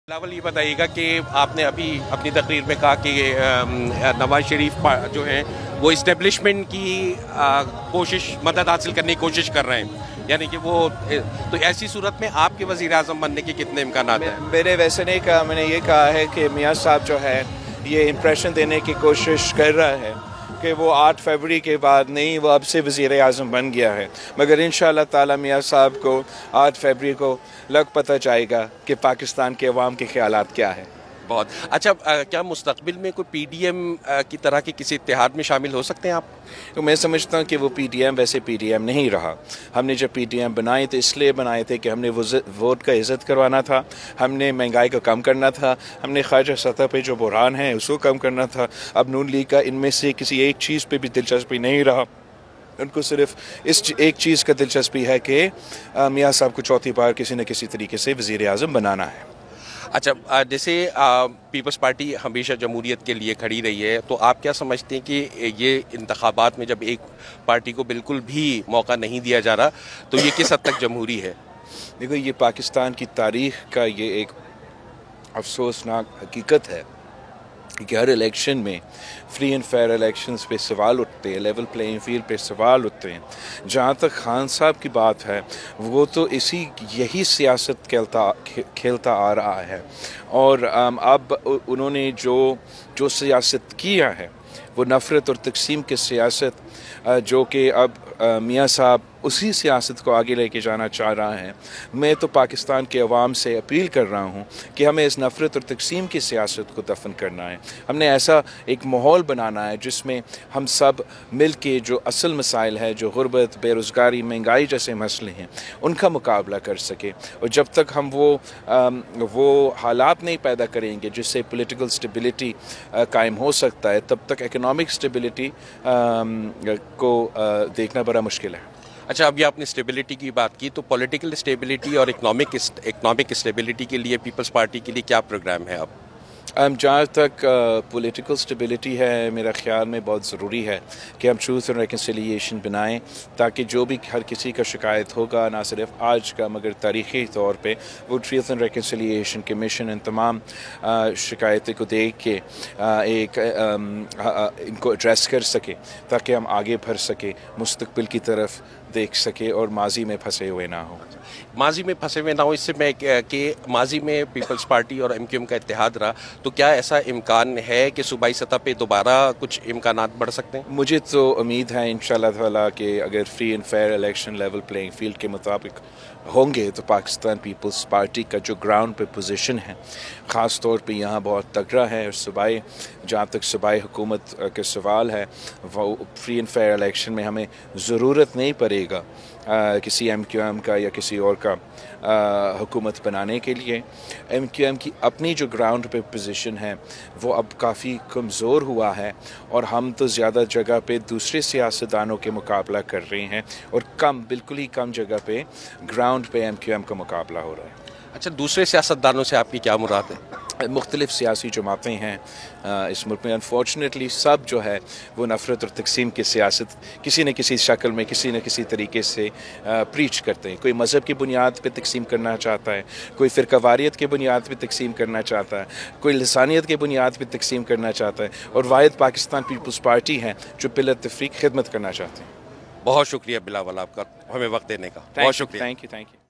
बिलावल, ये बताइएगा कि आपने अभी अपनी तकरीर में कहा कि नवाज शरीफ जो हैं वो इस्टेब्लिशमेंट की कोशिश मदद हासिल करने की कोशिश कर रहे हैं, यानी कि वो तो ऐसी सूरत में आपके वज़ीर आज़म बनने के कितने इम्कान हैं? मैंने वैसे नहीं कहा, मैंने ये कहा है कि मियाँ साहब जो है ये इम्प्रेशन देने की कोशिश कर रहा है कि वो 8 फरवरी के बाद नहीं, वो अब से वज़ीर आज़म बन गया है। मगर इंशाअल्लाह ताला मियाँ साहब को 8 फरवरी को लग पता जाएगा कि पाकिस्तान के अवाम के ख़यालात क्या है। बहुत अच्छा। क्या मुस्तक़बिल में कोई पीडीएम की तरह के किसी इत्तेहाद में शामिल हो सकते हैं आप? तो मैं समझता हूँ कि वो पीडीएम वैसे पीडीएम नहीं रहा। हमने जब पीडीएम बनाए थे इसलिए बनाए थे कि हमने वोट का इज़्ज़त करवाना था, हमने महंगाई को कम करना था, हमने ख़ारजा सतह पे जो बुरहान है उसको कम करना था। अब नून लीग का इनमें से किसी एक चीज़ पे भी दिलचस्पी नहीं रहा। उनको सिर्फ इस एक चीज़ का दिलचस्पी है कि मियाँ साहब को चौथी बार किसी न किसी तरीके से वज़ीर आज़म बनाना है। अच्छा, जैसे पीपल्स पार्टी हमेशा जमहूरियत के लिए खड़ी रही है, तो आप क्या समझते हैं कि ये इंतखाबात में जब एक पार्टी को बिल्कुल भी मौका नहीं दिया जा रहा तो ये किस हद तक जमहूरी है? देखो, ये पाकिस्तान की तारीख़ का ये एक अफसोसनाक हकीकत है कि हर इलेक्शन में फ्री एंड फेयर इलेक्शंस पे सवाल उठते हैं, लेवल प्लेइंग फील्ड पे सवाल उठते हैं। जहाँ तक खान साहब की बात है, वो तो यही सियासत खेलता आ रहा है और अब उन्होंने जो सियासत किया है वो नफ़रत और तकसीम की सियासत, जो कि अब मियाँ साहब उसी सियासत को आगे लेके जाना चाह रहा है। मैं तो पाकिस्तान के अवाम से अपील कर रहा हूँ कि हमें इस नफ़रत और तकसीम की सियासत को दफन करना है। हमने ऐसा एक माहौल बनाना है जिसमें हम सब मिल के जो असल मसाइल है, जो गुर्बत, बेरोज़गारी, महंगाई जैसे मसले हैं, उनका मुकाबला कर सके। और जब तक हम वो हालात नहीं पैदा करेंगे जिससे पॉलिटिकल स्टेबिलिटी कायम हो सकता है, तब तक इकनॉमिक स्टेबिलिटी को देखना बड़ा मुश्किल है। अच्छा, अभी आपने स्टेबिलिटी की बात की, तो पॉलिटिकल स्टेबिलिटी और इकनॉमिक स्टेबिलिटी के लिए पीपल्स पार्टी के लिए क्या प्रोग्राम है अब? जहाँ तक पॉलिटिकल स्टेबिलिटी है, मेरा ख़्याल में बहुत ज़रूरी है कि हम ट्रूथ एंड रिकन्सिलिएशन बनाएं, ताकि जो भी हर किसी का शिकायत होगा, ना सिर्फ आज का मगर तारीख़ी तौर पे, वो ट्रूथ एंड रिकन्सिलिएशन कमीशन इन तमाम शिकायतों को देख के इनको एड्रेस कर सके, ताकि हम आगे बढ़ सके, मुस्तक़बिल की तरफ देख सके और माजी में फंसे हुए ना हो। माजी में फंसे हुए ना हो, इससे मैं कि माजी में पीपल्स पार्टी और एमक्यूएम का इत्तेहाद रहा, तो क्या ऐसा इम्कान है कि सूबाई सतह पे दोबारा कुछ इम्कानात बढ़ सकते हैं? मुझे तो उम्मीद है इंशाल्लाह ताला कि अगर free and fair election level playing field के मुताबिक होंगे तो पाकिस्तान पीपल्स पार्टी का जो ग्राउंड पे पोजीशन है, ख़ास तौर पे यहाँ बहुत तगड़ा है। और जहाँ तक सूबाई हुकूमत के सवाल है, वो फ्री एंड फेयर इलेक्शन में हमें ज़रूरत नहीं पड़ेगा किसी एमक्यूएम का या किसी और का हुकूमत बनाने के लिए। एमक्यूएम की अपनी जो ग्राउंड पे पोजीशन है वो अब काफ़ी कमज़ोर हुआ है और हम तो ज़्यादा जगह पे दूसरे सियासतदानों के मुकाबला कर रहे हैं और बिल्कुल ही कम जगह पे ग्राउंड पे एमक्यूएम का मुकाबला हो रहा है। अच्छा, दूसरे सियासतदानों से आपकी क्या मुराद है? मुख्तलिफ़ सियासी जमातें हैं इस मुल्क में, अनफॉर्चुनेटली सब जो है वो नफ़रत और तकसीम की सियासत किसी न किसी शक्ल में, किसी न किसी तरीके से प्रीच करते हैं। कोई मज़हब की बुनियाद पे तकसीम करना चाहता है, कोई फ़िरक़ावारियत की बुनियाद पे तकसीम करना चाहता है, कोई लसानियत की बुनियाद पे तकसीम करना चाहता है, और वाहिद पाकिस्तान पीपल्स पार्टी है जो पिलर तफ़रीक़ खिदमत करना चाहते हैं। बहुत शुक्रिया बिलावल आपका हमें वक्त देने का। बहुत शुक्रिया। Thank you.